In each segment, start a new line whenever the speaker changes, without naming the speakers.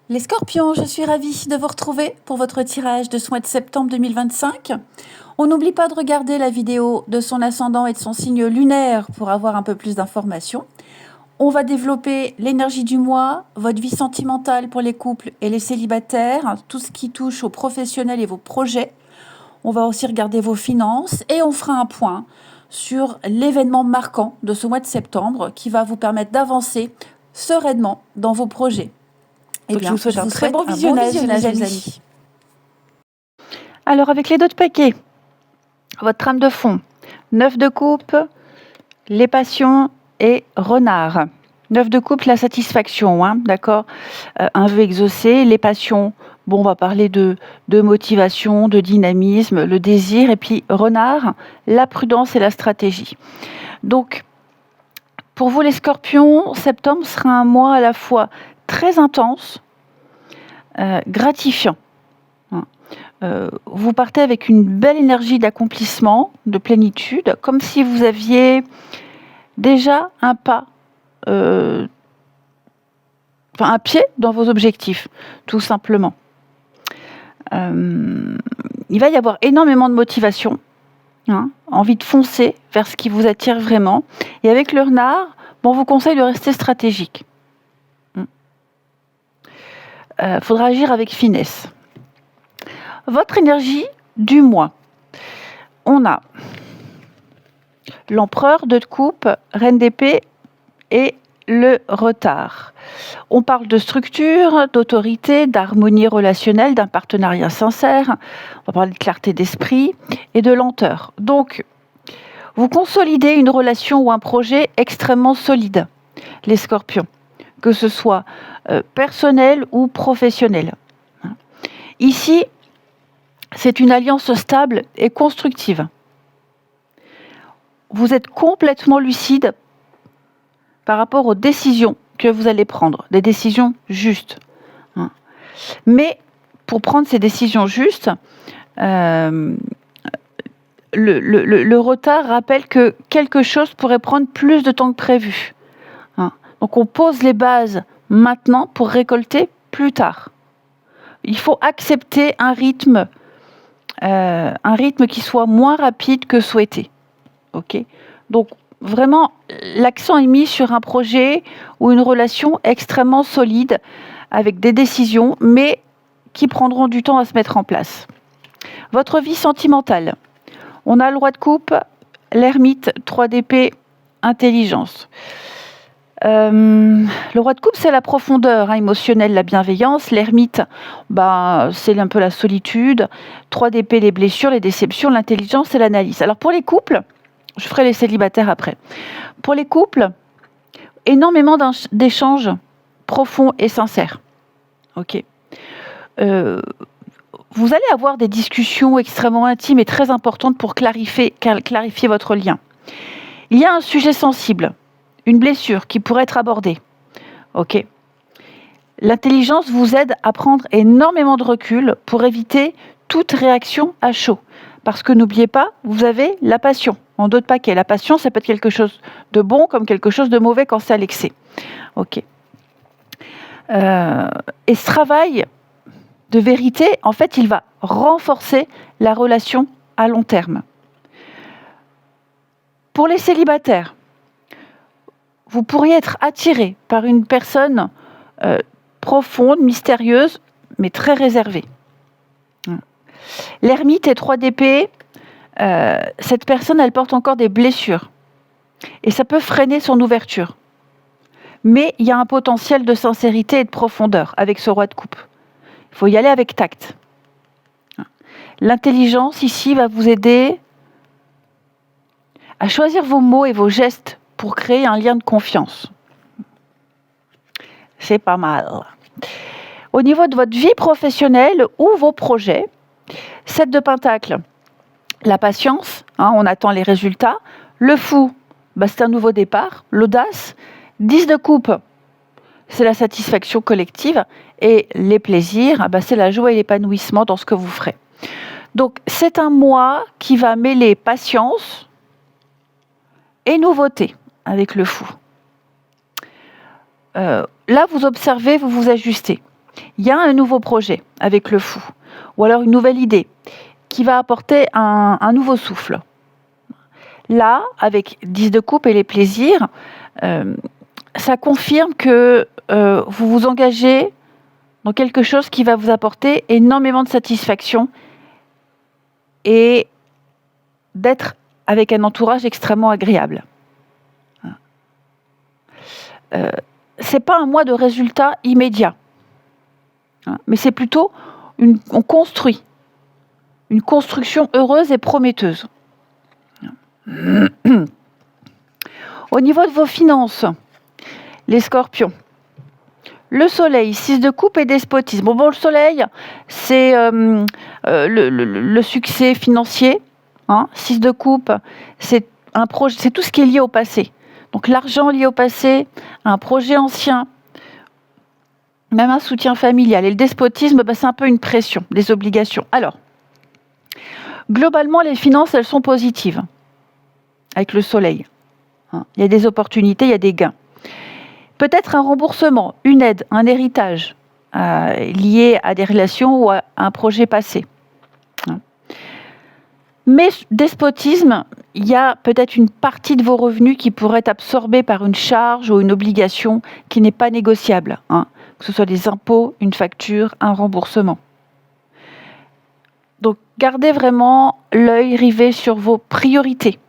Les Scorpions, je suis ravie de vous retrouver pour votre tirage de ce mois de septembre 2025. On n'oublie pas de regarder la vidéo de son ascendant et de son signe lunaire pour avoir un peu plus d'informations. On va développer l'énergie du mois, votre vie sentimentale pour les couples et les célibataires, tout ce qui touche aux professionnels et vos projets. On va aussi regarder vos finances et on fera un point sur l'événement marquant de ce mois de septembre qui va vous permettre d'avancer sereinement dans vos projets. Eh bien, je vous souhaite un très bon visionnage, les amis.
Alors, avec les deux de paquet, votre trame de fond, 9 de coupe, les passions et renard. 9 de coupe, la satisfaction, d'accord, un vœu exaucé, les passions, bon, on va parler de motivation, de dynamisme, le désir, et puis renard, la prudence et la stratégie. Donc, pour vous les scorpions, septembre sera un mois à la fois très intense, gratifiant. Vous partez avec une belle énergie d'accomplissement, de plénitude, comme si vous aviez déjà un pas, un pied dans vos objectifs, tout simplement. Il va y avoir énormément de motivation, envie de foncer vers ce qui vous attire vraiment. Et avec le renard, on vous conseille de rester stratégique. Faudra agir avec finesse. Votre énergie du mois. On a l'empereur, 2 de coupe, reine d'épée et le retard. On parle de structure, d'autorité, d'harmonie relationnelle, d'un partenariat sincère. On va parler de clarté d'esprit et de lenteur. Donc, vous consolidez une relation ou un projet extrêmement solide, les scorpions, que ce soit personnel ou professionnel. Ici, c'est une alliance stable et constructive. Vous êtes complètement lucide par rapport aux décisions que vous allez prendre, des décisions justes. Mais pour prendre ces décisions justes, le retard rappelle que quelque chose pourrait prendre plus de temps que prévu. Donc on pose les bases maintenant pour récolter plus tard. Il faut accepter un rythme qui soit moins rapide que souhaité. Ok ? Donc vraiment, l'accent est mis sur un projet ou une relation extrêmement solide, avec des décisions, mais qui prendront du temps à se mettre en place. Votre vie sentimentale. On a le roi de coupe, l'ermite, 3 d'épée, intelligence. Le roi de coupe, c'est la profondeur émotionnelle, la bienveillance. L'ermite, c'est un peu la solitude. 3 d'épée, les blessures, les déceptions. L'intelligence et l'analyse. Alors pour les couples, je ferai les célibataires après. Pour les couples, énormément d'échanges profonds et sincères. Ok. Vous allez avoir des discussions extrêmement intimes et très importantes pour clarifier votre lien. Il y a un sujet sensible, une blessure qui pourrait être abordée. Ok. L'intelligence vous aide à prendre énormément de recul pour éviter toute réaction à chaud. Parce que n'oubliez pas, vous avez la passion. En 2 de paquet, la passion, ça peut être quelque chose de bon comme quelque chose de mauvais quand c'est à l'excès. Ok. Et ce travail de vérité, en fait, il va renforcer la relation à long terme. Pour les célibataires, vous pourriez être attiré par une personne profonde, mystérieuse, mais très réservée. L'ermite et 3 d'épée, cette personne, elle porte encore des blessures. Et ça peut freiner son ouverture. Mais il y a un potentiel de sincérité et de profondeur avec ce roi de coupe. Il faut y aller avec tact. L'intelligence, ici, va vous aider à choisir vos mots et vos gestes pour créer un lien de confiance. C'est pas mal. Au niveau de votre vie professionnelle ou vos projets, 7 de pentacle, la patience, on attend les résultats. Le fou, c'est un nouveau départ. L'audace, 10 de coupe, c'est la satisfaction collective. Et les plaisirs, c'est la joie et l'épanouissement dans ce que vous ferez. Donc, c'est un mois qui va mêler patience et nouveauté avec le fou. Là, vous observez, vous vous ajustez. Il y a un nouveau projet avec le fou, ou alors une nouvelle idée qui va apporter un nouveau souffle. Là, avec 10 de coupe et les plaisirs, ça confirme que vous vous engagez dans quelque chose qui va vous apporter énormément de satisfaction et d'être avec un entourage extrêmement agréable. C'est pas un mois de résultats immédiats, mais c'est plutôt on construit une construction heureuse et prometteuse. Au niveau de vos finances, les scorpions, le soleil, 6 de coupe et despotisme. Bon, le soleil, c'est le succès financier. 6 de coupe, c'est un projet, c'est tout ce qui est lié au passé. Donc l'argent lié au passé, un projet ancien, même un soutien familial. Et le despotisme, c'est un peu une pression, des obligations. Alors, globalement, les finances, elles sont positives avec le soleil. Il y a des opportunités, il y a des gains. Peut-être un remboursement, une aide, un héritage lié à des relations ou à un projet passé. Mais despotisme, il y a peut-être une partie de vos revenus qui pourrait être absorbée par une charge ou une obligation qui n'est pas négociable, que ce soit des impôts, une facture, un remboursement. Donc gardez vraiment l'œil rivé sur vos priorités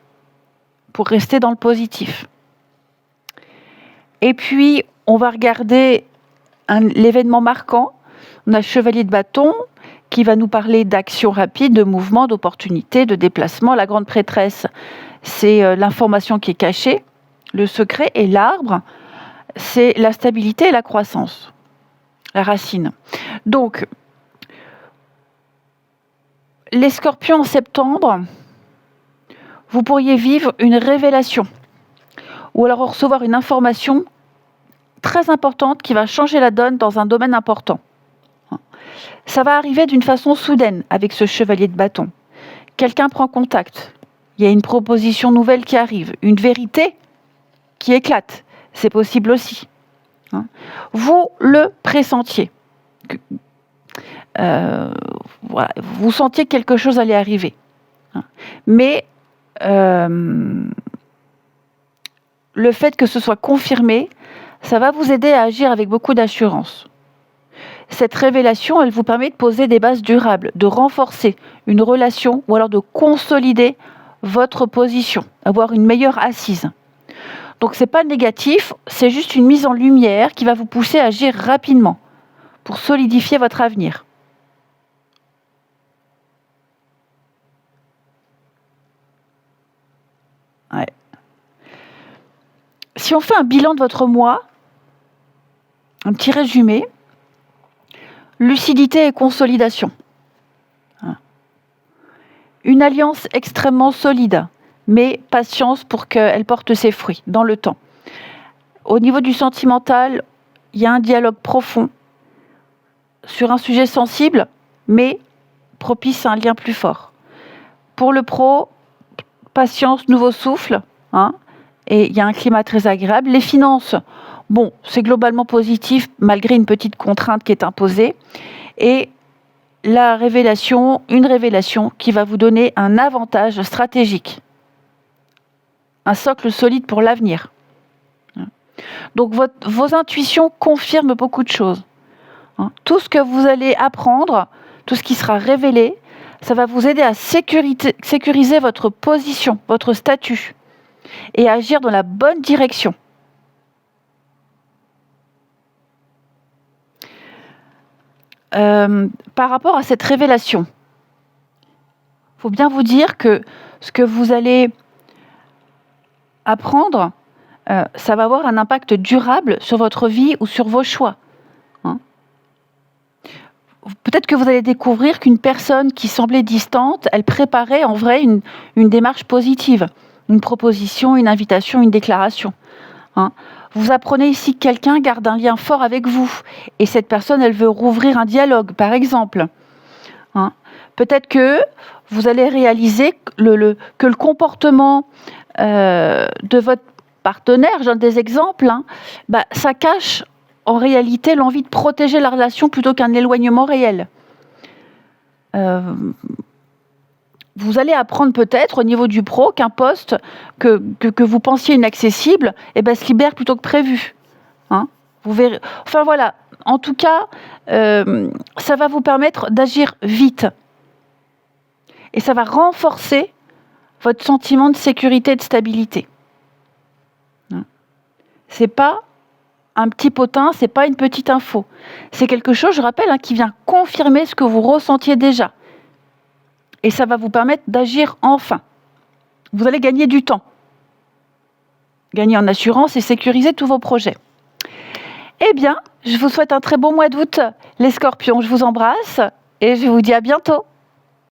pour rester dans le positif. Et puis, on va regarder l'événement marquant. On a le chevalier de bâton qui va nous parler d'action rapide, de mouvement, d'opportunité, de déplacement. La grande prêtresse, c'est l'information qui est cachée. Le secret, et l'arbre, c'est la stabilité et la croissance, la racine. Donc, les scorpions en septembre, vous pourriez vivre une révélation ou alors recevoir une information très importante qui va changer la donne dans un domaine important. Ça va arriver d'une façon soudaine avec ce chevalier de bâton. Quelqu'un prend contact, il y a une proposition nouvelle qui arrive, une vérité qui éclate, c'est possible aussi. Vous le pressentiez. Voilà, vous sentiez que quelque chose allait arriver. Mais le fait que ce soit confirmé, ça va vous aider à agir avec beaucoup d'assurance. Cette révélation, elle vous permet de poser des bases durables, de renforcer une relation ou alors de consolider votre position, avoir une meilleure assise. Donc ce n'est pas négatif, c'est juste une mise en lumière qui va vous pousser à agir rapidement pour solidifier votre avenir. Ouais. Si on fait un bilan de votre mois, un petit résumé, lucidité et consolidation. Une alliance extrêmement solide, mais patience pour qu'elle porte ses fruits dans le temps. Au niveau du sentimental, il y a un dialogue profond sur un sujet sensible, mais propice à un lien plus fort. Pour le pro, patience, nouveau souffle, et il y a un climat très agréable. Les finances, bon, c'est globalement positif, malgré une petite contrainte qui est imposée. Et la révélation, une révélation qui va vous donner un avantage stratégique, un socle solide pour l'avenir. Donc vos intuitions confirment beaucoup de choses. Tout ce que vous allez apprendre, tout ce qui sera révélé, ça va vous aider à sécuriser votre position, votre statut, et à agir dans la bonne direction. Par rapport à cette révélation, il faut bien vous dire que ce que vous allez apprendre, ça va avoir un impact durable sur votre vie ou sur vos choix. Peut-être que vous allez découvrir qu'une personne qui semblait distante, elle préparait en vrai une démarche positive, une proposition, une invitation, une déclaration. Vous apprenez ici que quelqu'un garde un lien fort avec vous et cette personne, elle veut rouvrir un dialogue, par exemple. Peut-être que vous allez réaliser que le comportement de votre partenaire, j'ai des exemples, ça cache en réalité l'envie de protéger la relation plutôt qu'un éloignement réel. Vous allez apprendre peut-être au niveau du pro qu'un poste que vous pensiez inaccessible se libère plutôt que prévu. Hein, vous verrez. Enfin voilà, en tout cas, ça va vous permettre d'agir vite. Et ça va renforcer votre sentiment de sécurité et de stabilité. C'est pas un petit potin, c'est pas une petite info. C'est quelque chose, je rappelle, qui vient confirmer ce que vous ressentiez déjà. Et ça va vous permettre d'agir enfin. Vous allez gagner du temps. Gagner en assurance et sécuriser tous vos projets. Eh bien, je vous souhaite un très bon mois d'août, les scorpions. Je vous embrasse et je vous dis à bientôt.